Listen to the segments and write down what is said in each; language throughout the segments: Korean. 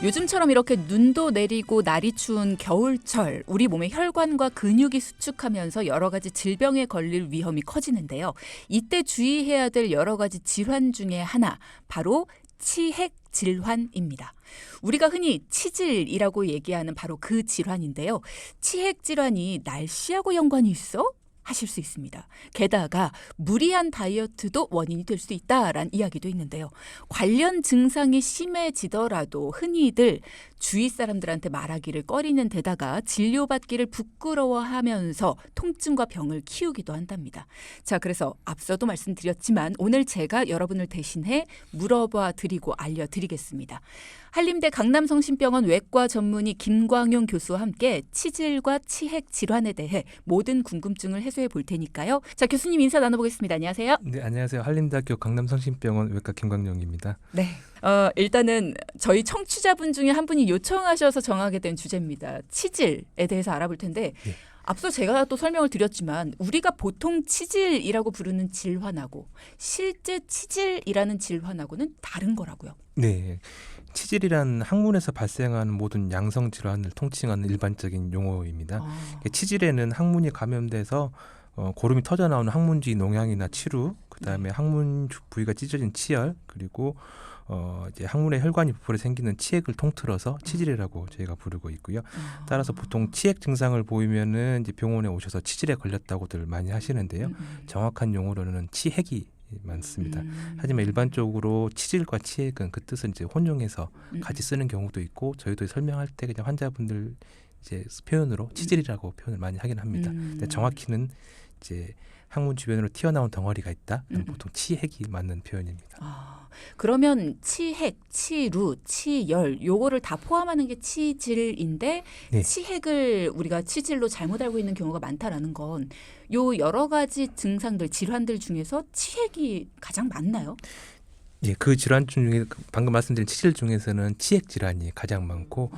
요즘처럼 이렇게 눈도 내리고 날이 추운 겨울철, 우리 몸의 혈관과 근육이 수축하면서 여러 가지 질병에 걸릴 위험이 커지는데요. 이때 주의해야 될 여러 가지 질환 중에 하나, 바로 치핵 질환입니다. 우리가 흔히 치질이라고 얘기하는 바로 그 질환인데요. 치핵 질환이 날씨하고 연관이 있어? 하실 수 있습니다. 게다가 무리한 다이어트도 원인이 될 수 있다라는 이야기도 있는데요. 관련 증상이 심해지더라도 흔히들 주위 사람들한테 말하기를 꺼리는 데다가 진료받기를 부끄러워하면서 통증과 병을 키우기도 한답니다. 자, 그래서 앞서도 말씀드렸지만 오늘 제가 여러분을 대신해 물어봐 드리고 알려드리겠습니다. 한림대 강남성심병원 외과 전문의 김광용 교수와 함께 치질과 치핵 질환에 대해 모든 궁금증을 해소해 볼 테니까요. 자, 교수님 인사 나눠보겠습니다. 안녕하세요. 네, 안녕하세요. 한림대학교 강남성심병원 외과 김광용입니다. 네. 일단은 저희 청취자분 중에 한 분이 요청하셔서 정하게 된 주제입니다. 치질에 대해서 알아볼 텐데 네. 앞서 제가 또 설명을 드렸지만 우리가 보통 치질이라고 부르는 질환하고 실제 치질이라는 질환하고는 다른 거라고요. 네, 치질이란 항문에서 발생하는 모든 양성 질환을 통칭하는 일반적인 용어입니다. 치질에는 항문이 감염돼서 고름이 터져 나오는 항문지 농양이나 치루, 그다음에 항문 부위가 찢어진 치열, 그리고 이제 항문에 혈관이 부풀어 생기는 치핵을 통틀어서 치질이라고 저희가 부르고 있고요. 따라서 보통 치핵 증상을 보이면은 이제 병원에 오셔서 치질에 걸렸다고들 많이 하시는데요. 정확한 용어로는 치핵이 많습니다. 하지만 일반적으로 치질과 치핵은 그 뜻을 이제 혼용해서 같이 쓰는 경우도 있고, 저희도 설명할 때 그냥 환자분들 이제 표현으로 치질이라고 표현을 많이 하긴 합니다. 근데 정확히는 이제 항문 주변으로 튀어나온 덩어리가 있다. 그럼 보통 치핵이 맞는 표현입니다. 그러면 치핵, 치루, 치열 요거를 다 포함하는 게 치질인데 네. 치핵을 우리가 치질로 잘못 알고 있는 경우가 많다라는 건 요 여러 가지 증상들, 질환들 중에서 치핵이 가장 많나요? 예, 그 질환 중에 방금 말씀드린 치질 중에서는 치핵 질환이 가장 많고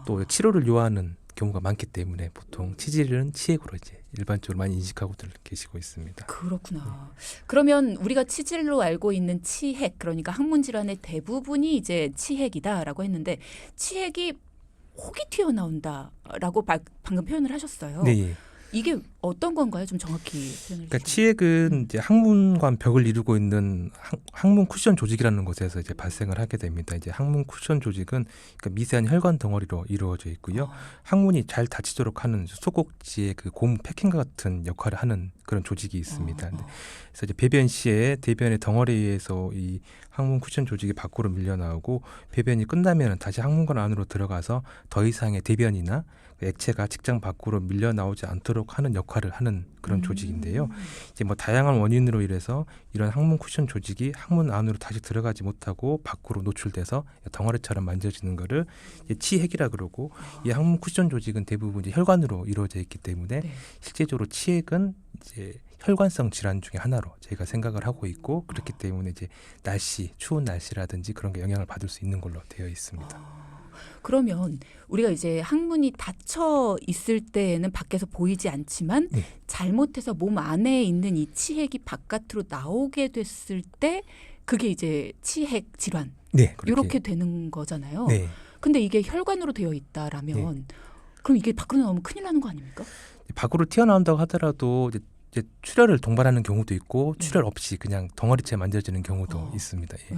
또 치료를 요하는 경우가 많기 때문에 보통 치질은 치핵으로 이제 일반적으로 많이 인식하고들 계시고 있습니다. 그렇구나. 그러면 우리가 치질로 알고 있는 치핵, 그러니까 항문 질환의 대부분이 이제 치핵이다라고 했는데 치핵이 혹이 튀어나온다라고 방금 표현을 하셨어요. 네. 예. 이게 어떤 건가요? 좀 정확히 표현해 그러니까 주시면. 치핵은 이제 항문관 벽을 이루고 있는 항문 쿠션 조직이라는 곳에서 이제 발생을 하게 됩니다. 이제 항문 쿠션 조직은 그러니까 미세한 혈관 덩어리로 이루어져 있고요. 항문이 잘 닫히도록 하는 소꼭지의 그 고무 패킹과 같은 역할을 하는 그런 조직이 있습니다. 그래서 이제 배변 시에 대변의 덩어리에서 이 항문 쿠션 조직이 밖으로 밀려 나오고 배변이 끝나면 다시 항문관 안으로 들어가서 더 이상의 대변이나 액체가 직장 밖으로 밀려 나오지 않도록 하는 역할을 하는 그런 조직인데요. 이제 뭐 다양한 원인으로 인해서 이런 항문 쿠션 조직이 항문 안으로 다시 들어가지 못하고 밖으로 노출돼서 덩어리처럼 만져지는 거를 이제 치핵이라 그러고, 이 항문 쿠션 조직은 대부분 이제 혈관으로 이루어져 있기 때문에 실제적으로 치핵은 이제 혈관성 질환 중에 하나로 저희가 생각을 하고 있고, 그렇기 때문에 이제 추운 날씨라든지 그런 게 영향을 받을 수 있는 걸로 되어 있습니다. 그러면 우리가 이제 항문이 닫혀 있을 때에는 밖에서 보이지 않지만 잘못해서 몸 안에 있는 이 치핵이 바깥으로 나오게 됐을 때 그게 이제 치핵 질환. 이렇게 되는 거잖아요. 근데 이게 혈관으로 되어 있다라면 그럼 이게 밖으로 나오면 큰일 나는 거 아닙니까? 밖으로 튀어나온다고 하더라도 이제 출혈을 동반하는 경우도 있고 출혈 없이 그냥 덩어리째 만들어지는 경우도 있습니다. 예.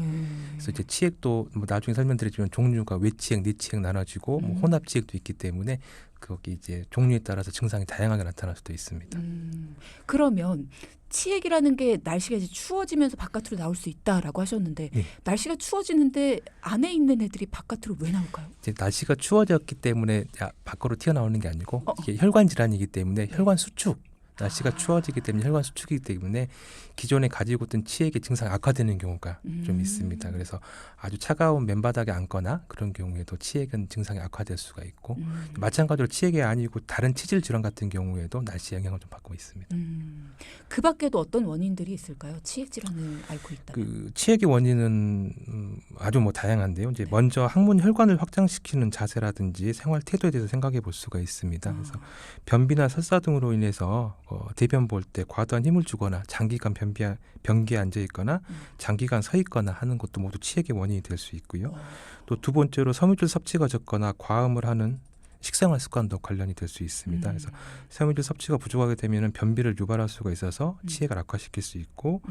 그래서 이제 치핵도 뭐 나중에 설명드리지만 종류가 외치핵, 내치핵 나눠지고 뭐 혼합치핵도 있기 때문에 거기 이제 종류에 따라서 증상이 다양하게 나타날 수도 있습니다. 그러면 치핵이라는 게 날씨가 이제 추워지면서 바깥으로 나올 수 있다라고 하셨는데 날씨가 추워지는데 안에 있는 애들이 바깥으로 왜 나올까요? 이제 날씨가 추워졌기 때문에 밖으로 튀어나오는 게 아니고 이게 혈관 질환이기 때문에 혈관 수축. 날씨가 추워지기 때문에 혈관 수축이기 때문에 기존에 가지고 있던 치핵의 증상이 악화되는 경우가 좀 있습니다. 그래서 아주 차가운 맨바닥에 앉거나 그런 경우에도 치핵은 증상이 악화될 수가 있고, 마찬가지로 치핵이 아니고 다른 치질 질환 같은 경우에도 날씨 영향을 좀 받고 있습니다. 그 밖에도 어떤 원인들이 있을까요? 치핵 질환을 앓고 있다면. 그 치핵의 원인은 아주 뭐 다양한데요. 이제 먼저 항문 혈관을 확장시키는 자세라든지 생활 태도에 대해서 생각해 볼 수가 있습니다. 그래서 변비나 설사 등으로 인해서 대변 볼 때 과도한 힘을 주거나 장기간 변기에 앉아 있거나 장기간 서 있거나 하는 것도 모두 치액의 원인이 될 수 있고요. 또 두 번째로 섬유질 섭취가 적거나 과음을 하는 식생활 습관도 관련이 될 수 있습니다. 그래서 섬유질 섭취가 부족하게 되면 변비를 유발할 수가 있어서 치액을 악화시킬 수 있고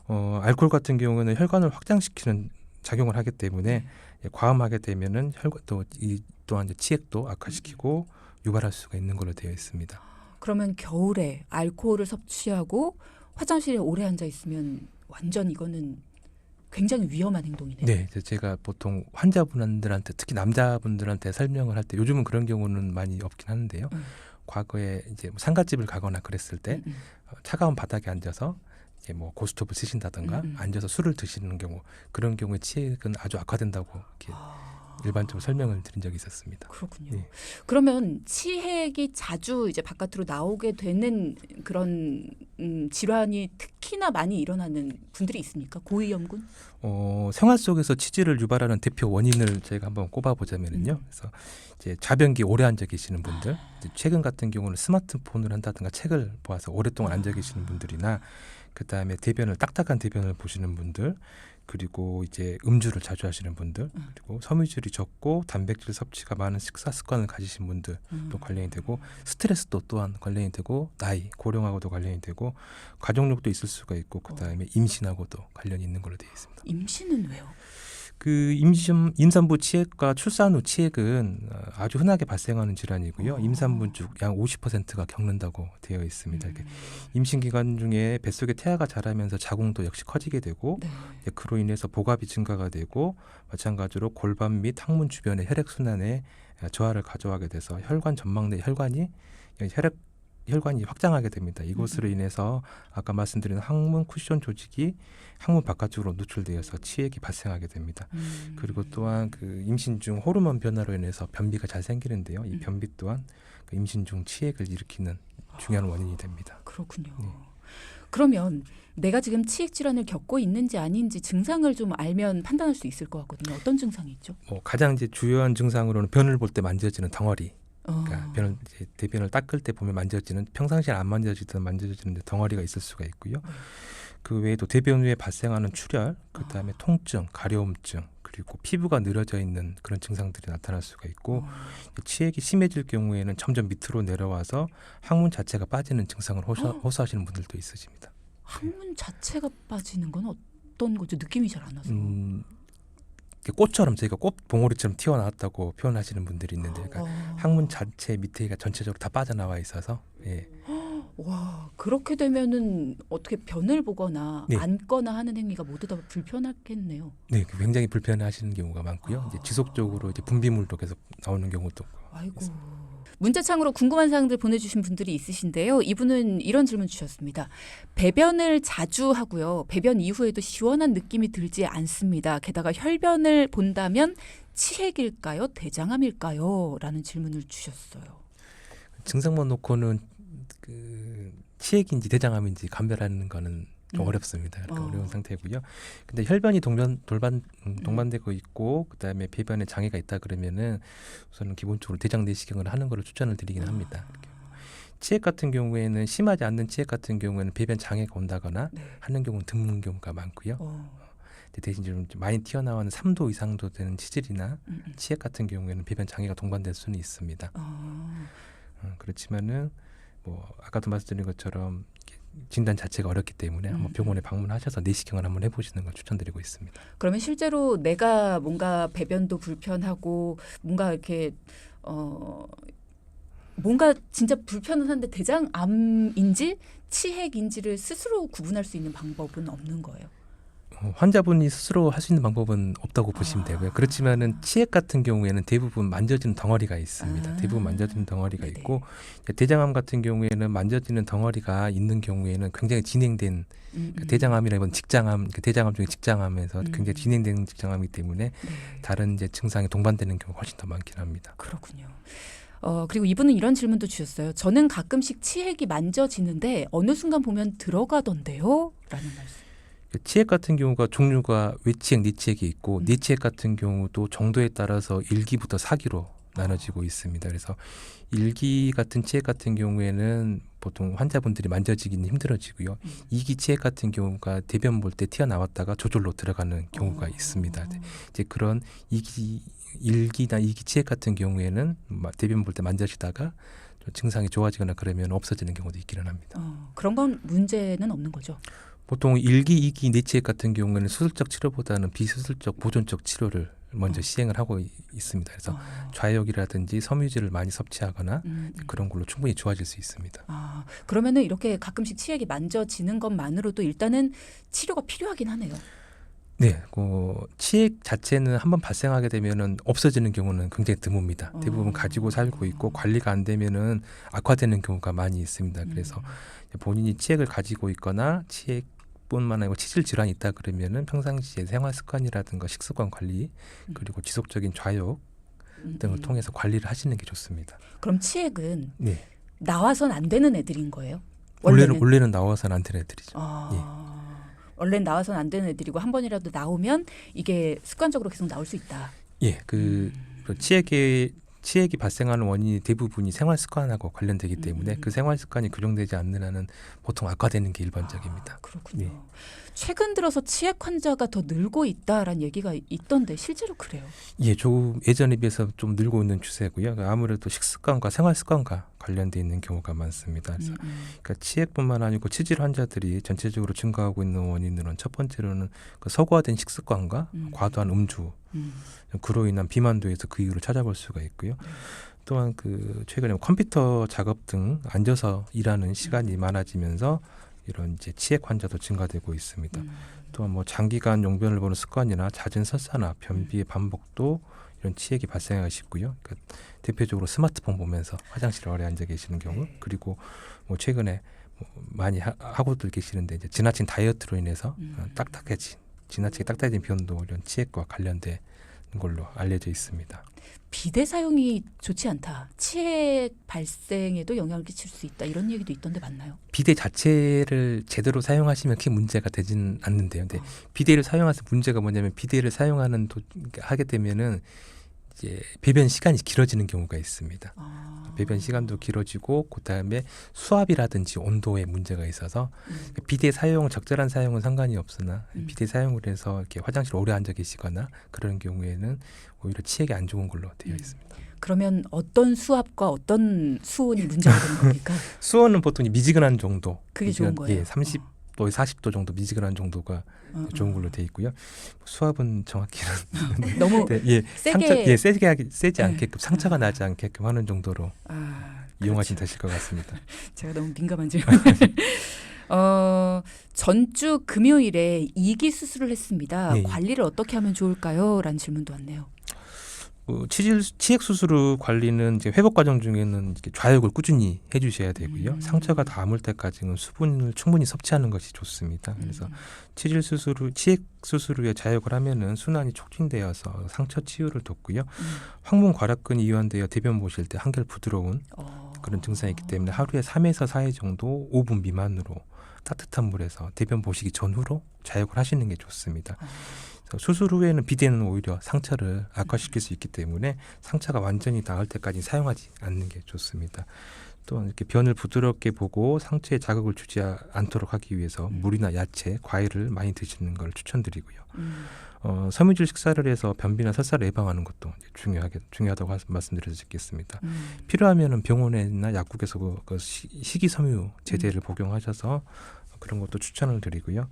알코올 같은 경우는 혈관을 확장시키는 작용을 하기 때문에 과음하게 되면은 혈관 또한 이제 치액도 악화시키고 유발할 수가 있는 걸로 되어 있습니다. 그러면 겨울에 알코올을 섭취하고 화장실에 오래 앉아 있으면 완전 이거는 굉장히 위험한 행동이네요. 네, 제가 보통 환자분들한테 특히 남자분들한테 설명을 할 때 요즘은 그런 경우는 많이 없긴 하는데요. 과거에 이제 뭐 상가집을 가거나 그랬을 때 차가운 바닥에 앉아서 이제 뭐 고스톱을 쓰신다든가 앉아서 술을 드시는 경우 그런 경우에 치액은 아주 악화된다고 이렇게 일반적으로 설명을 드린 적이 있었습니다. 그렇군요. 네. 그러면 치액이 자주 이제 바깥으로 나오게 되는 그런 질환이 특히나 많이 일어나는 분들이 있습니까? 고위험군? 생활 속에서 치질을 유발하는 대표 원인을 저희가 한번 꼽아보자면요. 그래서 이제 좌변기 오래 앉아 계시는 분들, 이제 최근 같은 경우는 스마트폰을 한다든가 책을 보아서 오랫동안 앉아 계시는 분들이나 그다음에 딱딱한 대변을 보시는 분들, 그리고 이제 음주를 자주 하시는 분들, 그리고 섬유질이 적고 단백질 섭취가 많은 식사 습관을 가지신 분들도 관련이 되고 스트레스도 또한 관련이 되고 나이, 고령하고도 관련이 되고 가족력도 있을 수가 있고 그다음에 임신하고도 관련이 있는 걸로 되어 있습니다. 임신은 왜요? 그 임산부 치액과 출산 후 치액은 아주 흔하게 발생하는 질환이고요. 임산부 중 약 50%가 겪는다고 되어 있습니다. 임신 기간 중에 뱃속에 태아가 자라면서 자궁도 역시 커지게 되고 그로 인해서 복압이 증가가 되고 마찬가지로 골반 및 항문 주변의 혈액 순환에 저하를 가져가게 돼서 혈관 전망 내 혈관이 확장하게 됩니다. 이것으로 인해서 아까 말씀드린 항문 쿠션 조직이 항문 바깥쪽으로 노출되어서 치액이 발생하게 됩니다. 그리고 또한 그 임신 중 호르몬 변화로 인해서 변비가 잘 생기는데요. 이 변비 또한 그 임신 중 치액을 일으키는 중요한 원인이 됩니다. 그렇군요. 네. 그러면 내가 지금 치액 질환을 겪고 있는지 아닌지 증상을 좀 알면 판단할 수 있을 것 같거든요. 어떤 증상이 있죠? 가장 이제 주요한 증상으로는 변을 볼 때 만져지는 덩어리. 그러니까 대변을 닦을 때 보면 만져지는 평상시에 안 만져지던 만져지는 덩어리가 있을 수가 있고요. 그 외에도 대변 후에 발생하는 출혈, 그다음에 통증, 가려움증, 그리고 피부가 늘어져 있는 그런 증상들이 나타날 수가 있고 치액이 심해질 경우에는 점점 밑으로 내려와서 항문 자체가 빠지는 증상을 호소하시는 분들도 있으십니다. 항문 자체가 빠지는 건 어떤 거죠? 느낌이 잘 안 와서. 꽃처럼 저희가 꽃 봉오리처럼 튀어나왔다고 표현하시는 분들이 있는데 그러니까 항문 자체 밑에가 전체적으로 다 빠져나와 있어서 와, 그렇게 되면은 어떻게 변을 보거나 앉거나 하는 행위가 모두 다 불편하겠네요. 네, 굉장히 불편해하시는 경우가 많고요. 이제 지속적으로 이제 분비물도 계속 나오는 경우도. 아이고. 문자창으로 궁금한 사항들 보내주신 분들이 있으신데요. 이분은 이런 질문 주셨습니다. 배변을 자주 하고요. 배변 이후에도 시원한 느낌이 들지 않습니다. 게다가 혈변을 본다면 치핵일까요? 대장암일까요? 라는 질문을 주셨어요. 증상만 놓고는 그 치핵인지 대장암인지 감별하는 거는 좀 어렵습니다. 그러니까 어려운 상태고요. 근데 혈변이 동반되고 있고 그다음에 배변에 장애가 있다 그러면은 우선은 기본적으로 대장 내시경을 하는 것을 추천을 드리긴 합니다. 치핵 같은 경우에는 심하지 않는 치핵 같은 경우에는 배변 장애가 온다거나 하는 경우는 드문 경우가 많고요. 대신 좀 많이 튀어나오는 3도 이상도 되는 치질이나 치핵 같은 경우에는 배변 장애가 동반될 수는 있습니다. 그렇지만은 뭐 아까도 말씀드린 것처럼 진단 자체가 어렵기 때문에 한번 병원에 방문하셔서 내시경을 한번 해보시는 걸 추천드리고 있습니다. 그러면 실제로 내가 뭔가 배변도 불편하고 뭔가 이렇게 뭔가 진짜 불편은 한데 대장암인지 치핵인지를 스스로 구분할 수 있는 방법은 없는 거예요? 환자분이 스스로 할 수 있는 방법은 없다고 보시면 되고요. 그렇지만은 치핵 같은 경우에는 대부분 만져지는 덩어리가 있습니다. 대부분 만져지는 덩어리가 있고 대장암 같은 경우에는 만져지는 덩어리가 있는 경우에는 굉장히 진행된 대장암이라면 직장암, 대장암 중에 직장암에서 굉장히 진행된 직장암이기 때문에 다른 이제 증상이 동반되는 경우가 훨씬 더 많긴 합니다. 그렇군요. 그리고 이분은 이런 질문도 주셨어요. 저는 가끔씩 치핵이 만져지는데 어느 순간 보면 들어가던데요? 라는 말씀. 치핵 같은 경우가 종류가 외치핵, 내치핵이 있고 내치핵 같은 경우도 정도에 따라서 1기부터 4기로 나눠지고 있습니다. 그래서 1기 같은 치액 같은 경우에는 보통 환자분들이 만져지기는 힘들어지고요. 2기 치액 같은 경우가 대변 볼 때 튀어나왔다가 저절로 들어가는 경우가 있습니다. 이제 그런 1기나 2기 치액 같은 경우에는 대변 볼 때 만져지다가 증상이 좋아지거나 그러면 없어지는 경우도 있기는 합니다. 그런 건 문제는 없는 거죠? 보통 1기, 2기 뇌치액 같은 경우에는 수술적 치료보다는 비수술적 보존적 치료를 먼저 시행을 하고 있습니다. 그래서 좌욕이라든지 섬유질을 많이 섭취하거나 그런 걸로 충분히 좋아질 수 있습니다. 그러면은 이렇게 가끔씩 치액이 만져지는 것만으로도 일단은 치료가 필요하긴 하네요. 네, 치액 자체는 한번 발생하게 되면은 없어지는 경우는 굉장히 드뭅니다. 대부분 가지고 살고 있고 관리가 안 되면은 악화되는 경우가 많이 있습니다. 그래서 본인이 치액을 가지고 있거나 치액뿐만 아니고 치질 질환이 있다 그러면은 평상시에 생활 습관이라든가 식습관 관리 그리고 지속적인 좌욕 등을 통해서 관리를 하시는 게 좋습니다. 그럼 치액은 네. 나와선 안 되는 애들인 거예요? 원래는 나와서는 안 되는 애들이죠. 원래는 나와서는 안 되는 애들이고 한 번이라도 나오면 이게 습관적으로 계속 나올 수 있다. 예, 치액이 발생하는 원인이 대부분이 생활 습관하고 관련되기 때문에 그 생활 습관이 교정되지 않는 한은 보통 악화되는 게 일반적입니다. 그렇군요. 네. 최근 들어서 치액 환자가 더 늘고 있다라는 얘기가 있던데 실제로 그래요? 예, 조금 예전에 비해서 좀 늘고 있는 추세고요. 아무래도 식습관과 생활 습관과 관련돼 있는 경우가 많습니다. 그래서 그러니까 치액뿐만 아니고 치질 환자들이 전체적으로 증가하고 있는 원인으로는 첫 번째로는 그 서구화된 식습관과 과도한 음주 그로 인한 비만도에서 그 이유를 찾아볼 수가 있고요. 또한 최근에 컴퓨터 작업 등 앉아서 일하는 시간이 많아지면서 이런 이제 치액 환자도 증가되고 있습니다. 또한 장기간 용변을 보는 습관이나 잦은 설사나 변비의 반복도 이런 치액이 발생하기 쉽고요. 그러니까 대표적으로 스마트폰 보면서 화장실에 오래 앉아 계시는 경우, 그리고 최근에 많이 하고들 계시는데 이제 지나친 다이어트로 인해서 지나치게 딱딱해진 변도 이런 치액과 관련된 걸로 알려져 있습니다. 비데 사용이 좋지 않다. 치액 발생에도 영향을 끼칠 수 있다. 이런 얘기도 있던데 맞나요? 비데 자체를 제대로 사용하시면 크게 문제가 되진 않는데요. 근데 비데를 사용해서 문제가 뭐냐면 비데를 하게 되면은 이제 배변 시간이 길어지는 경우가 있습니다. 배변 시간도 길어지고 그다음에 수압이라든지 온도에 문제가 있어서 비데 사용 적절한 사용은 상관이 없으나 비데 사용을 해서 이렇게 화장실 오래 앉아 계시거나 그런 경우에는 오히려 치액이 안 좋은 걸로 되어 있습니다. 그러면 어떤 수압과 어떤 수온이 문제가 되는 겁니까? 수온은 보통 미지근한 정도. 그게 좋은 거예요? 예, 30도에 40도 정도 미지근한 정도가 좋은 걸로 돼 있고요. 수압은 정확히는 너무 세지 않게끔 상처가 나지 않게끔 하는 정도로 이용하시면 되실 것 같습니다. 제가 너무 민감한 질문. 전주 금요일에 2기 수술을 했습니다. 네. 관리를 어떻게 하면 좋을까요? 라는 질문도 왔네요. 치액 수술 후 관리는 이제 회복 과정 중에는 이렇게 좌욕을 꾸준히 해주셔야 되고요. 상처가 닿을 때까지는 수분을 충분히 섭취하는 것이 좋습니다. 그래서 치액 수술 후에 좌욕을 하면은 순환이 촉진되어서 상처 치유를 돕고요. 항문 괄약근이 이완되어 대변 보실 때 한결 부드러운 그런 증상이 있기 때문에 하루에 3에서 4회 정도 5분 미만으로 따뜻한 물에서 대변 보시기 전후로 좌욕을 하시는 게 좋습니다. 수술 후에는 비데는 오히려 상처를 악화시킬 수 있기 때문에 상처가 완전히 나을 때까지 사용하지 않는 게 좋습니다. 또한 이렇게 변을 부드럽게 보고 상처에 자극을 주지 않도록 하기 위해서 물이나 야채, 과일을 많이 드시는 걸 추천드리고요. 섬유질 식사를 해서 변비나 설사를 예방하는 것도 중요하다고 말씀드릴 수 있겠습니다. 필요하면은 병원이나 약국에서 식이섬유 제제를 복용하셔서 그런 것도 추천을 드리고요.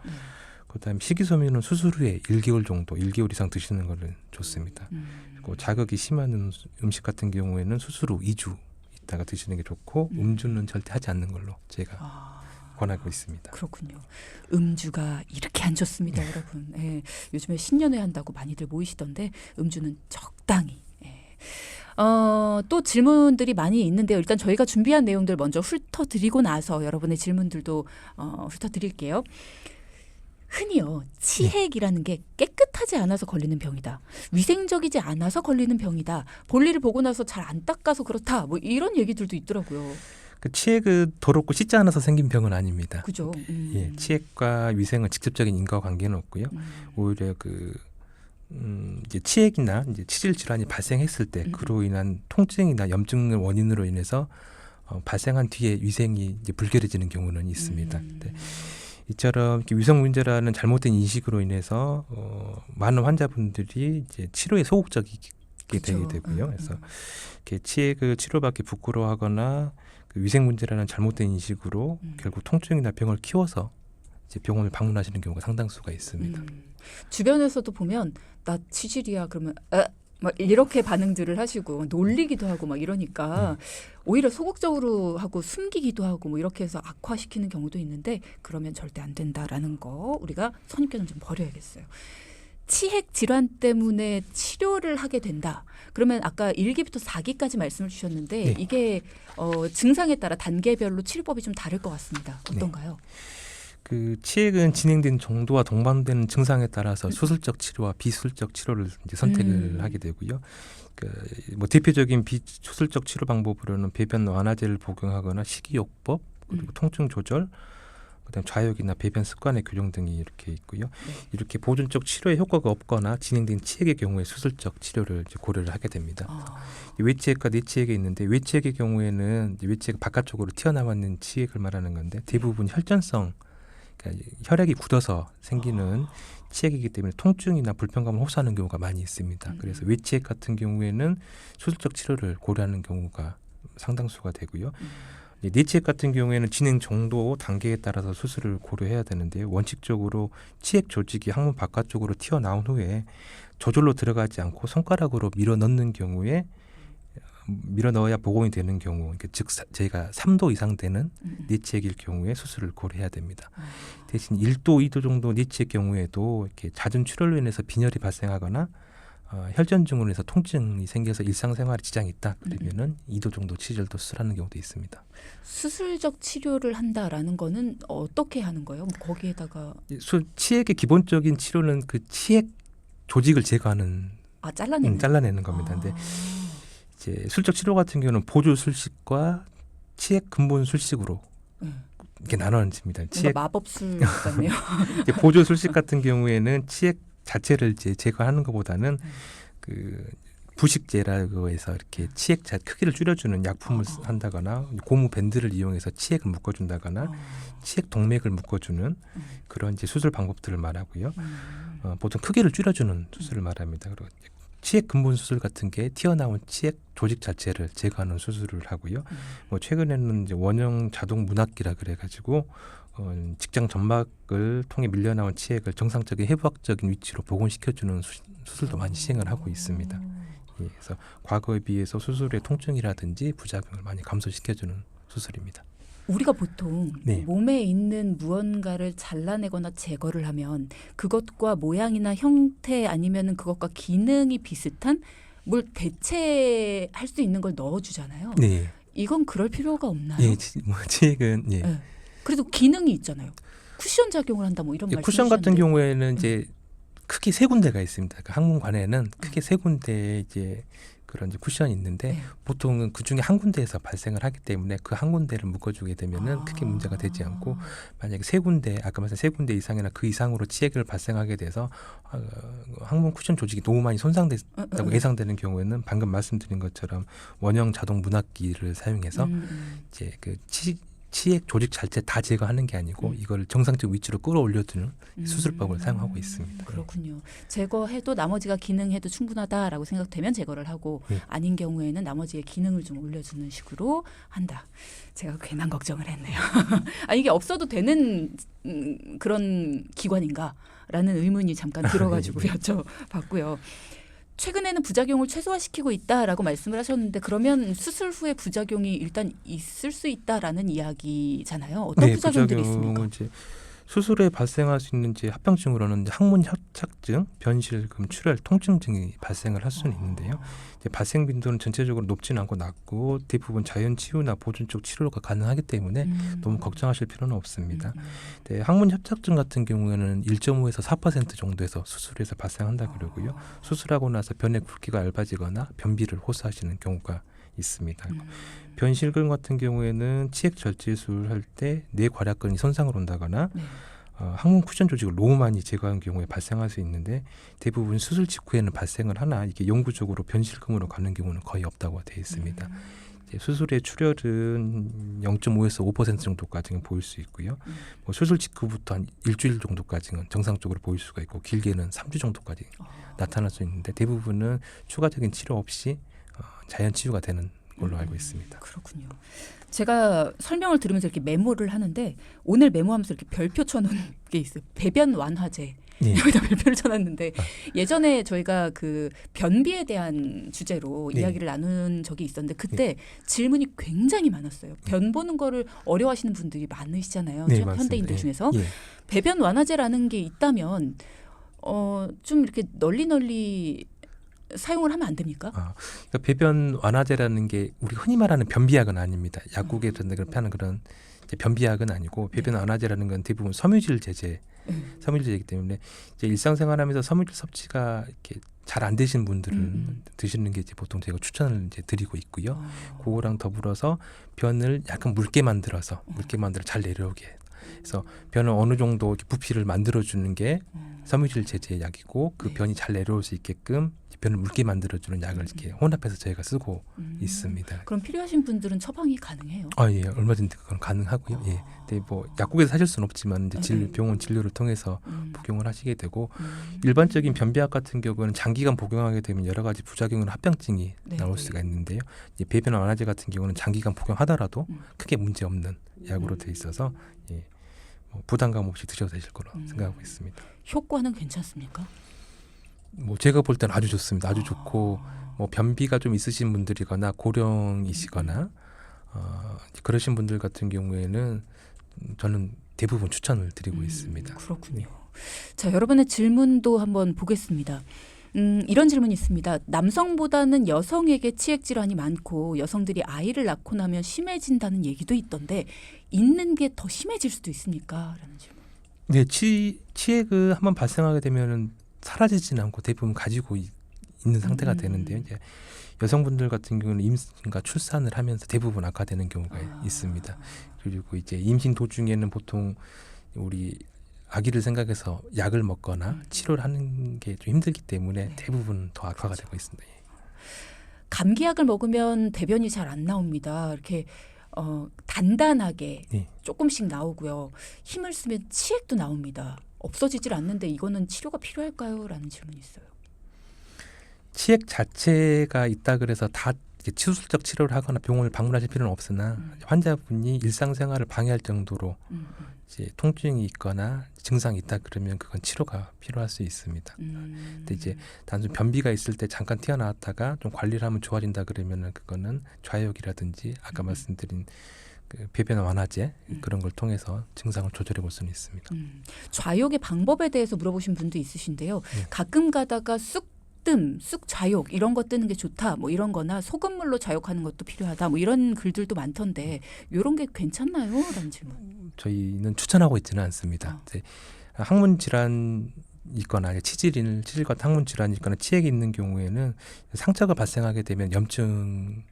그다음에 식이섬유는 수술 후에 1개월 이상 드시는 것은 좋습니다. 그리고 자극이 심한 음식 같은 경우에는 수술 후 2주 있다가 드시는 게 좋고 음주는 절대 하지 않는 걸로 제가 권하고 있습니다. 그렇군요. 음주가 이렇게 안 좋습니다, 여러분. 예, 요즘에 신년회 한다고 많이들 모이시던데 음주는 적당히. 또 질문들이 많이 있는데요. 일단 저희가 준비한 내용들 먼저 훑어드리고 나서 여러분의 질문들도 훑어드릴게요. 흔히요, 치핵이라는 게 깨끗하지 않아서 걸리는 병이다. 위생적이지 않아서 걸리는 병이다. 볼일을 보고 나서 잘 안 닦아서 그렇다. 뭐 이런 얘기들도 있더라고요. 치액은 더럽고 씻지 않아서 생긴 병은 아닙니다. 그죠. 예, 치액과 위생은 직접적인 인과관계는 없고요. 오히려 이제 치액이나 이제 치질 질환이 발생했을 때 그로 인한 통증이나 염증을 원인으로 인해서 발생한 뒤에 위생이 이제 불결해지는 경우는 있습니다. 근데 이처럼 이렇게 위생 문제라는 잘못된 인식으로 인해서 많은 환자분들이 이제 치료에 소극적이게 되게 되고요. 그래서 이렇게 치액을 치료받기 부끄러워하거나 그 위생 문제라는 잘못된 인식으로 결국 통증이나 병을 키워서 이제 병원을 방문하시는 경우가 상당수가 있습니다. 주변에서도 보면 나 치질이야 그러면 막 이렇게 반응들을 하시고 놀리기도 하고 막 이러니까 오히려 소극적으로 하고 숨기기도 하고 뭐 이렇게 해서 악화시키는 경우도 있는데 그러면 절대 안 된다라는 거 우리가 선입견을 좀 버려야겠어요. 치핵 질환 때문에 치료를 하게 된다. 그러면 아까 1기부터 4기까지 말씀을 주셨는데 네. 이게 증상에 따라 단계별로 치료법이 좀 다를 것 같습니다. 어떤가요? 그 치액은 진행된 정도와 동반되는 증상에 따라서 수술적 치료와 비수술적 치료를 이제 선택을 하게 되고요. 뭐 대표적인 비수술적 치료 방법으로는 배변 완화제를 복용하거나 식이요법 그리고 통증 조절, 그다음 좌욕이나 배변 습관의 교정 등이 이렇게 있고요. 이렇게 보존적 치료에 효과가 없거나 진행된 치액의 경우에 수술적 치료를 이제 고려를 하게 됩니다. 외치액과 내치액이 있는데 외치액의 경우에는 외치액 바깥쪽으로 튀어나왔는 치액을 말하는 건데 대부분 혈전성 그러니까 혈액이 굳어서 생기는 치액이기 때문에 통증이나 불편감을 호소하는 경우가 많이 있습니다. 그래서 외치액 같은 경우에는 수술적 치료를 고려하는 경우가 상당수가 되고요. 내치액 같은 경우에는 진행 정도 단계에 따라서 수술을 고려해야 되는데 원칙적으로 치액 조직이 항문 바깥쪽으로 튀어나온 후에 저절로 들어가지 않고 손가락으로 밀어 넣는 경우에 밀어 넣어야 보공이 되는 경우, 그러니까 즉 저희가 3도 이상 되는 내치액일 경우에 수술을 고려해야 됩니다. 대신 1도, 2도 정도 내치액 경우에도 이렇게 잦은 출혈로 인해서 빈혈이 발생하거나 혈전증으로 인해서 통증이 생겨서 일상생활에 지장이 있다. 그러면은 2도 정도 치질도 수술하는 경우도 있습니다. 수술적 치료를 한다라는 거는 어떻게 하는 거예요? 거기에다가 치액의 기본적인 치료는 그 치액 조직을 제거하는 잘라내는 겁니다. 근데 이제 술적 치료 같은 경우는 보조 술식과 치액 근본 술식으로 이렇게 나눠집니다. 치액 마법술 같네요. 보조 술식 같은 경우에는 치액 자체를 이제 제거하는 것보다는 그 부식제라고 해서 이렇게 치액 크기를 줄여주는 약품을 한다거나 고무 밴드를 이용해서 치액을 묶어준다거나 치액 동맥을 묶어주는 그런 이제 수술 방법들을 말하고요. 보통 크기를 줄여주는 수술을 말합니다. 그리고 치액 근본 수술 같은 게 튀어나온 치액 조직 자체를 제거하는 수술을 하고요. 뭐 최근에는 이제 원형 자동 문학기라 그래가지고 직장 점막을 통해 밀려나온 치액을 정상적인 해부학적인 위치로 복원시켜주는 수술도 많이 시행을 하고 있습니다. 예, 그래서 과거에 비해서 수술의 통증이라든지 부작용을 많이 감소시켜주는 수술입니다. 우리가 보통 몸에 있는 무언가를 잘라내거나 제거를 하면 그것과 모양이나 형태 아니면은 그것과 기능이 비슷한 뭘 대체할 수 있는 걸 넣어주잖아요. 네. 이건 그럴 필요가 없나요? 예, 치액은 그래도 기능이 있잖아요. 쿠션 작용을 한다 뭐 이런 말씀. 쿠션 같은 경우에는 이제 크게 세 군데가 있습니다. 그 항문관에는 크게 세 군데 이제 그런 이제 쿠션이 있는데 보통은 그 중에 한 군데에서 발생을 하기 때문에 그 한 군데를 묶어주게 되면은 크게 문제가 되지 않고 만약에 세 군데 아까 말씀 세 군데 이상이나 그 이상으로 치액을 발생하게 돼서 항문 쿠션 조직이 너무 많이 손상됐다고 예상되는 경우에는 방금 말씀드린 것처럼 원형 자동 문학기를 사용해서 이제 그 치액 조직 자체 다 제거하는 게 아니고 이걸 정상적 위치로 끌어올려주는 수술법을 사용하고 있습니다. 그렇군요. 제거해도 나머지가 기능해도 충분하다라고 생각되면 제거를 하고 아닌 경우에는 나머지의 기능을 좀 올려주는 식으로 한다. 제가 괜한 걱정을 했네요. 이게 없어도 되는 그런 기관인가라는 의문이 잠깐 들어가지고 여쭤봤고요. 최근에는 부작용을 최소화시키고 있다라고 말씀을 하셨는데 그러면 수술 후에 부작용이 일단 있을 수 있다라는 이야기잖아요. 어떤 부작용들이 있습니까? 이제 수술에 발생할 수 있는 이제 합병증으로는 이제 항문 협착증, 변실금, 출혈, 통증증이 발생을 할 수는 있는데요. 이제 발생 빈도는 전체적으로 높지는 않고 낮고 대부분 자연 치유나 보존적 치료가 가능하기 때문에 너무 걱정하실 필요는 없습니다. 네, 항문 협착증 같은 경우에는 1.5에서 4% 정도에서 수술에서 발생한다 그러고요. 수술하고 나서 변의 굵기가 얇아지거나 변비를 호소하시는 경우가 있습니다. 변실금 같은 경우에는 치액 절제술 할 때 뇌 괄약근이 손상을 온다거나 항문 쿠션 조직을 너무 많이 제거한 경우에 발생할 수 있는데 대부분 수술 직후에는 발생을 하나 이게 영구적으로 변실금으로 가는 경우는 거의 없다고 되어 있습니다. 이제 수술의 출혈은 0.5에서 5% 정도까지는 보일 수 있고요. 뭐 수술 직후부터 한 일주일 정도까지는 정상적으로 보일 수가 있고 길게는 3주 정도까지 나타날 수 있는데 대부분은 추가적인 치료 없이 자연 치유가 되는 걸로 알고 있습니다. 그렇군요. 제가 설명을 들으면서 이렇게 메모를 하는데 오늘 메모하면서 이렇게 별표 쳐놓은 게 있어요. 배변 완화제. 예. 여기다 별표를 쳐놨는데 예전에 저희가 그 변비에 대한 주제로 네. 이야기를 나눈 적이 있었는데 그때 질문이 굉장히 많았어요. 변 보는 거를 어려워하시는 분들이 많으시잖아요. 네, 현대인들 맞습니다. 중에서. 예. 배변 완화제라는 게 있다면 좀 이렇게 널리 사용을 하면 안 됩니까? 그러니까 배변 완화제라는 게 우리 흔히 말하는 변비약은 아닙니다. 약국에서 파는 그런 이제 변비약은 아니고 배변 완화제라는 건 대부분 섬유질 제제, 섬유질이기 때문에 이제 일상생활하면서 섬유질 섭취가 이렇게 잘 안 되신 분들은 드시는 게 이제 보통 제가 추천을 이제 드리고 있고요. 그거랑 더불어서 변을 약간 묽게 만들어 잘 내려오게. 그래서 변을 어느 정도 이렇게 부피를 만들어주는 게 섬유질 제제의 약이고 그 변이 잘 내려올 수 있게끔 변을 묽게 만들어주는 약을 이렇게 혼합해서 저희가 쓰고 있습니다. 그럼 필요하신 분들은 처방이 가능해요? 예, 얼마든지 그건 가능하고요. 예. 근데 뭐 약국에서 사실 수는 없지만 이제 병원 진료를 통해서 복용을 하시게 되고 일반적인 변비약 같은 경우는 장기간 복용하게 되면 여러 가지 부작용은 합병증이 나올 수가 있는데요. 이제 배변 완화제 같은 경우는 장기간 복용하더라도 크게 문제 없는 약으로 돼 있어서 예, 뭐 부담감 없이 드셔도 되실 거로 생각하고 있습니다. 효과는 괜찮습니까? 뭐 제가 볼 때는 아주 좋습니다. 아주 좋고 뭐 변비가 좀 있으신 분들이거나 고령이시거나 그러신 분들 같은 경우에는 저는 대부분 추천을 드리고 있습니다. 그렇군요. 자, 여러분의 질문도 한번 보겠습니다. 이런 질문이 있습니다. 남성보다는 여성에게 치액 질환이 많고 여성들이 아이를 낳고 나면 심해진다는 얘기도 있던데 있는 게 더 심해질 수도 있습니까? 라는 질문. 네, 치액을 한번 발생하게 되면은 사라지지는 않고 대부분 가지고 있는 상태가 되는데요. 이제 여성분들 같은 경우는 임신과 출산을 하면서 대부분 악화되는 경우가 있습니다. 그리고 이제 임신 도중에는 보통 우리 아기를 생각해서 약을 먹거나 치료를 하는 게 좀 힘들기 때문에 대부분 더 악화가 되고 있습니다. 예. 감기약을 먹으면 대변이 잘 안 나옵니다. 이렇게 단단하게 조금씩 나오고요. 힘을 쓰면 치액도 나옵니다. 없어지질 않는데 이거는 치료가 필요할까요? 라는 질문이 있어요. 치액 자체가 있다 그래서 다 수술적 치료를 하거나 병원을 방문하실 필요는 없으나 환자분이 일상생활을 방해할 정도로 이제 통증이 있거나 증상이 있다 그러면 그건 치료가 필요할 수 있습니다. 근데 이제 단순 변비가 있을 때 잠깐 튀어나왔다가 좀 관리를 하면 좋아진다 그러면은 그거는 좌욕이라든지 아까 말씀드린 그 배변 완화제 그런 걸 통해서 증상을 조절해 볼 수는 있습니다. 좌욕의 방법에 대해서 물어보신 분도 있으신데요. 가끔 가다가 쑥 좌욕 이런 거 뜨는 게 좋다 뭐 이런 거나 소금물로 좌욕하는 것도 필요하다 뭐 이런 글들도 많던데 이런 게 괜찮나요? 라는 질문. 저희는 추천하고 있지는 않습니다. 이제 항문 질환 있거나 치질과 항문 질환이 있거나 치액이 있는 경우에는 상처가 발생하게 되면 염증이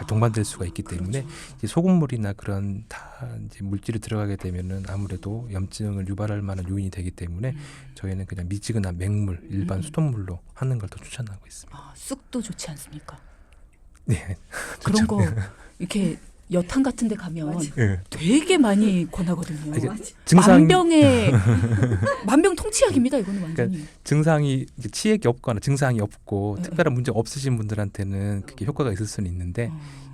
동반될 수가 있기 때문에 이제 소금물이나 그런 이제 물질이 들어가게 되면은 아무래도 염증을 유발할 만한 요인이 되기 때문에 저희는 그냥 미지근한 맹물, 일반 수돗물로 하는 걸 더 추천하고 있습니다. 쑥도 좋지 않습니까? 네, 그런 거 이렇게 여탕 같은 데 가면 되게 많이 권하거든요. 증상 만병통치약입니다. 이거는 완전히. 그러니까 증상이 치액이 없거나 증상이 없고 특별한 문제 없으신 분들한테는 그게 효과가 있을 수는 있는데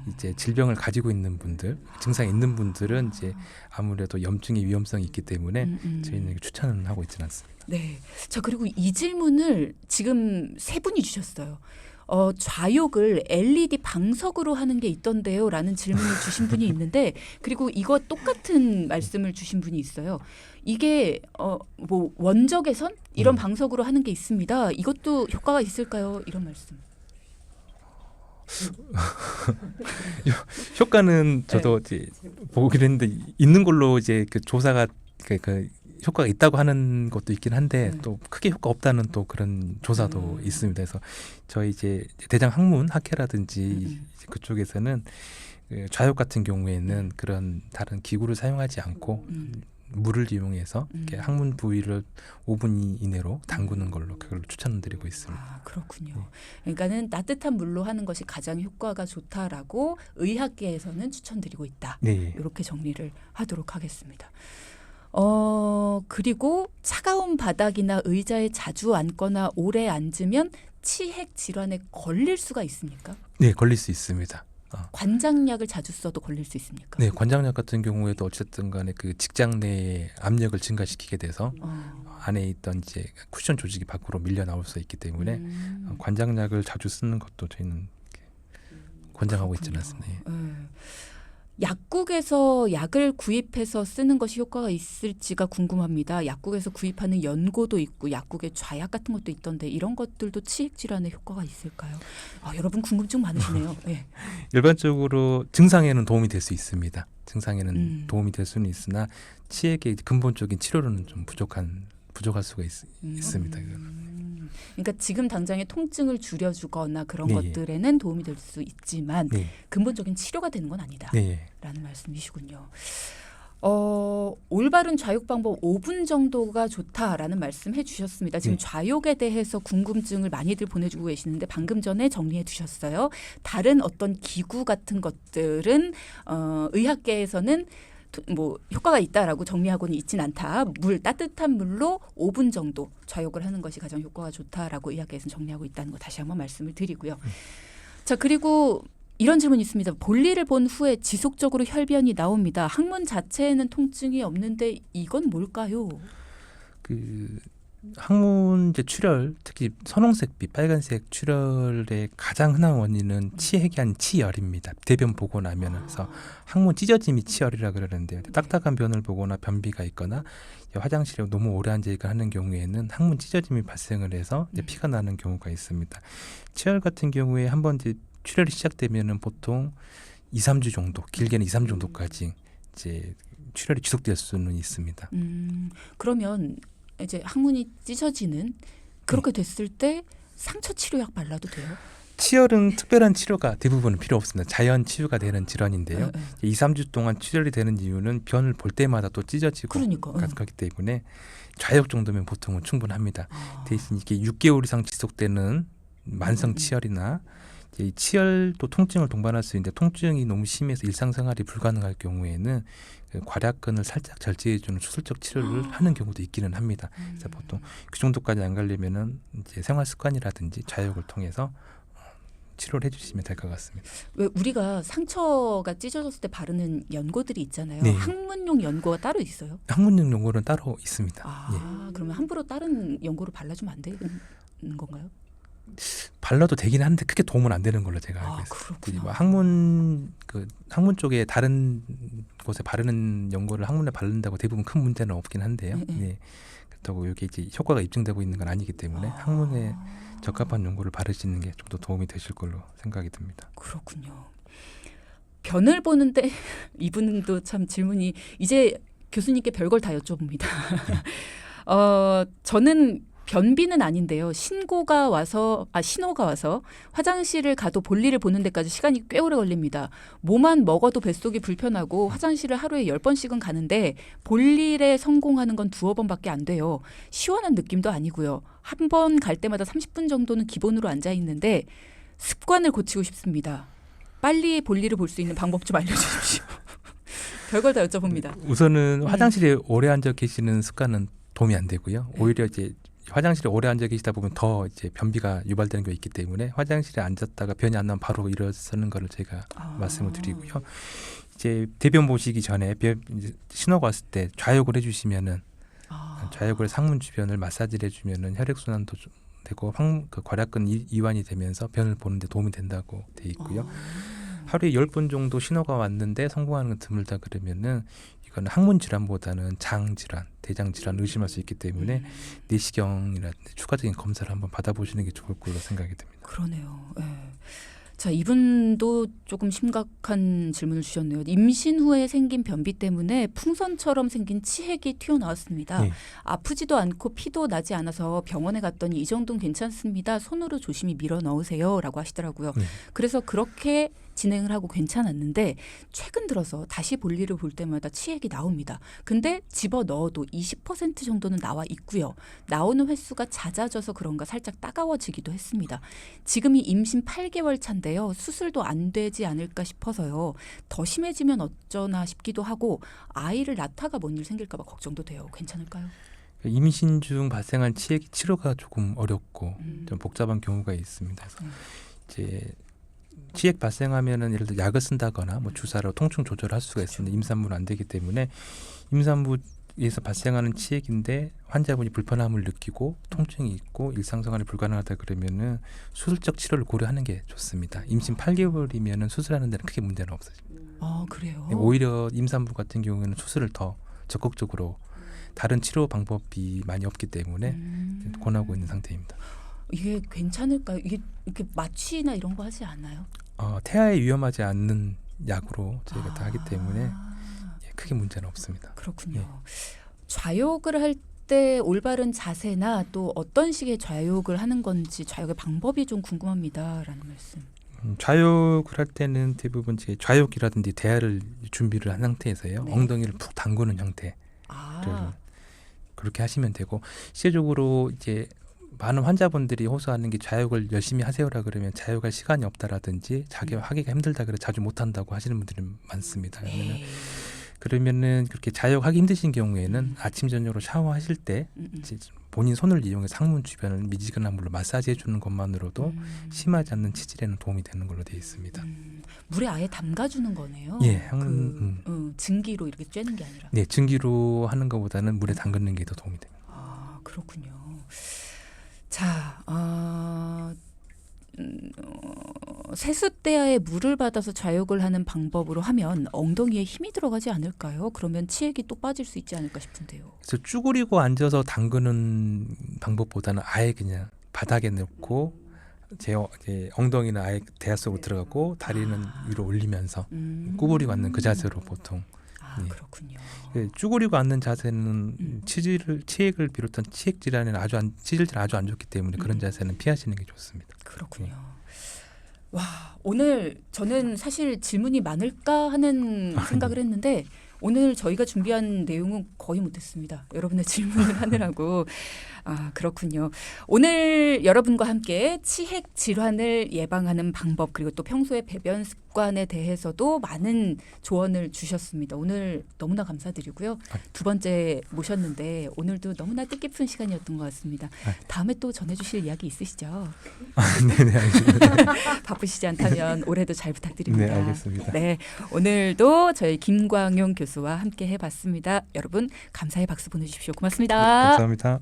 이제 질병을 가지고 있는 분들, 증상이 있는 분들은 이제 아무래도 염증의 위험성이 있기 때문에 저희는 추천은 하고 있지는 않습니다. 네. 자, 그리고 이 질문을 지금 세 분이 주셨어요. 좌욕을 LED 방석으로 하는 게 있던데요 라는 질문을 주신 분이 있는데 그리고 이거 똑같은 말씀을 주신 분이 있어요. 이게 뭐 원적외선 이런 방석으로 하는 게 있습니다. 이것도 효과가 있을까요? 이런 말씀. 효과는 저도 이제 보긴 했는데 있는 걸로 이제 그 조사가 그 효과가 있다고 하는 것도 있긴 한데 또 크게 효과 없다는 또 그런 조사도 있습니다. 그래서 저희 이제 대장 항문 학회라든지 그쪽에서는 좌욕 같은 경우에는 그런 다른 기구를 사용하지 않고 물을 이용해서 이렇게 항문 부위를 5분 이내로 담그는 걸로 그걸 추천드리고 있습니다. 아, 그렇군요. 네. 그러니까는 따뜻한 물로 하는 것이 가장 효과가 좋다라고 의학계에서는 추천드리고 있다. 네. 이렇게 정리를 하도록 하겠습니다. 그리고 차가운 바닥이나 의자에 자주 앉거나 오래 앉으면 치핵 질환에 걸릴 수가 있습니까? 네, 걸릴 수 있습니다. 관장약을 자주 써도 걸릴 수 있습니까? 네, 관장약 같은 경우에도 어쨌든 간에 그 직장 내의 압력을 증가시키게 돼서 안에 있던 이제 쿠션 조직이 밖으로 밀려 나올 수 있기 때문에 관장약을 자주 쓰는 것도 저희는 권장하고 있지는 않습니다. 예. 약국에서 약을 구입해서 쓰는 것이 효과가 있을지가 궁금합니다. 약국에서 구입하는 연고도 있고 약국에 좌약 같은 것도 있던데 이런 것들도 치핵 질환에 효과가 있을까요? 여러분 궁금증 많으시네요. 네. 일반적으로 증상에는 도움이 될 수 있습니다. 증상에는 도움이 될 수는 있으나 치핵의 근본적인 치료로는 좀 부족할 수가 있습니다. 그러니까 지금 당장의 통증을 줄여주거나 그런 네. 것들에는 도움이 될 수 있지만 네. 근본적인 치료가 되는 건 아니다. 네. 라는 말씀이시군요. 올바른 좌욕 방법 5분 정도가 좋다라는 말씀해 주셨습니다. 지금 네. 좌욕에 대해서 궁금증을 많이들 보내주고 계시는데 방금 전에 정리해 주셨어요. 다른 어떤 기구 같은 것들은 의학계에서는 뭐 효과가 있다라고 정리하고는 있진 않다. 따뜻한 물로 5분 정도 좌욕을 하는 것이 가장 효과가 좋다라고 의학계에서는 정리하고 있다는 거 다시 한번 말씀을 드리고요. 자, 그리고 이런 질문이 있습니다. 볼일을 본 후에 지속적으로 혈변이 나옵니다. 항문 자체에는 통증이 없는데 이건 뭘까요? 그 항문 이제 출혈, 특히 선홍색빛, 빨간색 출혈의 가장 흔한 원인은 치핵이 아닌 치열입니다. 대변 보고 나면 그래서 항문 찢어짐이 치열이라 그러는데요. 딱딱한 변을 보거나 변비가 있거나 화장실에 너무 오래 앉아 있거나 하는 경우에는 항문 찢어짐이 발생을 해서 이제 피가 나는 경우가 있습니다. 치열 같은 경우에 한번 이제 출혈이 시작되면은 보통 2, 3주 정도, 길게는 2, 3주 정도까지 이제 출혈이 지속될 수는 있습니다. 그러면 이제 항문이 찢어지는 그렇게 됐을 때 상처 치료약 발라도 돼요? 치열은 특별한 치료가 대부분은 필요 없습니다. 자연 치유가 되는 질환인데요. 네. 2, 3주 동안 출혈이 되는 이유는 변을 볼 때마다 또 찢어지고 그러니까. 그렇기 때문에 좌욕 정도면 보통은 충분합니다. 대신 이게 6개월 이상 지속되는 만성 치열이나 이제 이 치열도 통증을 동반할 수 있는데 통증이 너무 심해서 일상생활이 불가능할 경우에는 그 괄약근을 살짝 절제해주는 수술적 치료를 하는 경우도 있기는 합니다. 그래서 보통 그 정도까지 안 가려면은 이제 생활 습관이라든지 좌욕을 통해서 치료를 해주시면 될 것 같습니다. 왜 우리가 상처가 찢어졌을 때 바르는 연고들이 있잖아요. 네. 항문용 연고가 따로 있어요? 항문용 연고는 따로 있습니다. 그러면 함부로 다른 연고를 발라주면 안 되는 건가요? 발라도 되긴 하는데 크게 도움은 안 되는 걸로 제가 알고 있어요. 그렇구나. 뭐 항문 쪽에 다른 곳에 바르는 연고를 항문에 바른다고 대부분 큰 문제는 없긴 한데요. 네. 그렇다고 이게 이제 효과가 입증되고 있는 건 아니기 때문에 항문에 적합한 연고를 바르시는 게 좀 더 도움이 되실 걸로 생각이 듭니다. 그렇군요. 변을 보는데 이분도 참 질문이 이제 교수님께 별걸 다 여쭤봅니다. 저는 변비는 아닌데요. 신호가 와서 화장실을 가도 볼일을 보는 데까지 시간이 꽤 오래 걸립니다. 뭐만 먹어도 뱃속이 불편하고 화장실을 하루에 10번씩은 가는데 볼일에 성공하는 건 2-3번밖에 안 돼요. 시원한 느낌도 아니고요. 한 번 갈 때마다 30분 정도는 기본으로 앉아 있는데 습관을 고치고 싶습니다. 빨리 볼일을 볼 수 있는 방법 좀 알려주십시오. 별걸 다 여쭤봅니다. 우선은 화장실에 오래 앉아 계시는 습관은 도움이 안 되고요. 오히려 이제 화장실에 오래 앉아 계시다 보면 더 이제 변비가 유발되는 게 있기 때문에 화장실에 앉았다가 변이 안 나면 바로 일어서는 거를 제가 말씀을 드리고요. 이제 대변 보시기 전에 이제 신호가 왔을 때 좌욕을 해주시면은 좌욕을 상문 주변을 마사지를 해주면은 혈액 순환도 좀 되고 그 괄약근 이완이 되면서 변을 보는데 도움이 된다고 돼 있고요. 하루에 10번 정도 신호가 왔는데 성공하는 건 드물다 그러면은 이거는 항문 질환보다는 장 질환, 대장 질환 의심할 수 있기 때문에 내시경이라든지 추가적인 검사를 한번 받아보시는 게 좋을 걸로 생각이 듭니다. 그러네요. 네. 자, 이분도 조금 심각한 질문을 주셨네요. 임신 후에 생긴 변비 때문에 풍선처럼 생긴 치핵이 튀어나왔습니다. 네. 아프지도 않고 피도 나지 않아서 병원에 갔더니 이 정도는 괜찮습니다. 손으로 조심히 밀어 넣으세요 라고 하시더라고요. 네. 그래서 그렇게 진행을 하고 괜찮았는데 최근 들어서 다시 볼일을 볼 때마다 치액이 나옵니다. 근데 집어 넣어도 20% 정도는 나와 있고요. 나오는 횟수가 잦아져서 그런가 살짝 따가워지기도 했습니다. 지금이 임신 8개월 차인데요. 수술도 안 되지 않을까 싶어서요. 더 심해지면 어쩌나 싶기도 하고 아이를 낳다가 뭔 일 생길까 봐 걱정도 돼요. 괜찮을까요? 임신 중 발생한 치액 치료가 조금 어렵고 좀 복잡한 경우가 있습니다. 그래서 이제 치액 발생하면은 예를 들어 약을 쓴다거나 뭐 주사로 통증 조절할 수가 있습니다. 임산부는 안 되기 때문에 임산부에서 발생하는 치액인데 환자분이 불편함을 느끼고 통증이 있고 일상생활이 불가능하다 그러면은 수술적 치료를 고려하는 게 좋습니다. 임신 8개월이면은 수술하는 데는 크게 문제는 없어집니다. 아, 그래요? 오히려 임산부 같은 경우에는 수술을 더 적극적으로 다른 치료 방법이 많이 없기 때문에 권하고 있는 상태입니다. 이게 괜찮을까요? 이게 이렇게 마취나 이런 거 하지 않나요? 태아에 위험하지 않는 약으로 저희가 다 하기 때문에 크게 문제는 없습니다. 그렇군요. 예. 좌욕을 할 때 올바른 자세나 또 어떤 식의 좌욕을 하는 건지 좌욕의 방법이 좀 궁금합니다라는 말씀. 좌욕을 할 때는 대부분 이제 좌욕이라든지 대야를 준비를 한 상태에서요. 네. 엉덩이를 푹 담그는 형태를 그렇게 하시면 되고 실제적으로 이제 많은 환자분들이 호소하는 게 좌욕을 열심히 하세요라 그러면 좌욕할 시간이 없다라든지 자기가 하기가 힘들다 그래 자주 못 한다고 하시는 분들이 많습니다. 그러면은 그렇게 좌욕하기 힘드신 경우에는 아침 저녁으로 샤워하실 때 이제 본인 손을 이용해서 항문 주변을 미지근한 물로 마사지해 주는 것만으로도 심하지 않는 치질에는 도움이 되는 걸로 되어 있습니다. 물에 아예 담가주는 거네요. 예, 증기로 이렇게 쬐는 게 아니라. 네, 증기로 하는 것보다는 물에 담그는 게 더 도움이 됩니다. 아, 그렇군요. 자, 세숫대야에 물을 받아서 좌욕을 하는 방법으로 하면 엉덩이에 힘이 들어가지 않을까요? 그러면 치액이 또 빠질 수 있지 않을까 싶은데요. 그래서 쭈그리고 앉아서 담그는 방법보다는 아예 그냥 바닥에 놓고 제 엉덩이는 아예 대야 속으로 들어가고 다리는 위로 올리면서 구부리고 앉는 그 자세로 보통. 예. 그렇군요. 쭈그리고 앉는 자세는 치액을 비롯한 치액 질환에는 치질질환 아주 안 좋기 때문에 그런 자세는 피하시는 게 좋습니다. 그렇군요. 와, 오늘 저는 사실 질문이 많을까 하는 생각을 했는데 오늘 저희가 준비한 내용은 거의 못했습니다. 여러분의 질문을 하느라고. 아, 그렇군요. 오늘 여러분과 함께 치핵 질환을 예방하는 방법 그리고 또 평소의 배변 습관에 대해서도 많은 조언을 주셨습니다. 오늘 너무나 감사드리고요. 두 번째 모셨는데 오늘도 너무나 뜻깊은 시간이었던 것 같습니다. 다음에 또 전해주실 이야기 있으시죠? 네네, 알겠습니다. 바쁘시지 않다면 올해도 잘 부탁드립니다. 네, 알겠습니다. 네, 오늘도 저희 김광용 교수와 함께 해봤습니다. 여러분 감사의 박수 보내주십시오. 고맙습니다. 네, 감사합니다.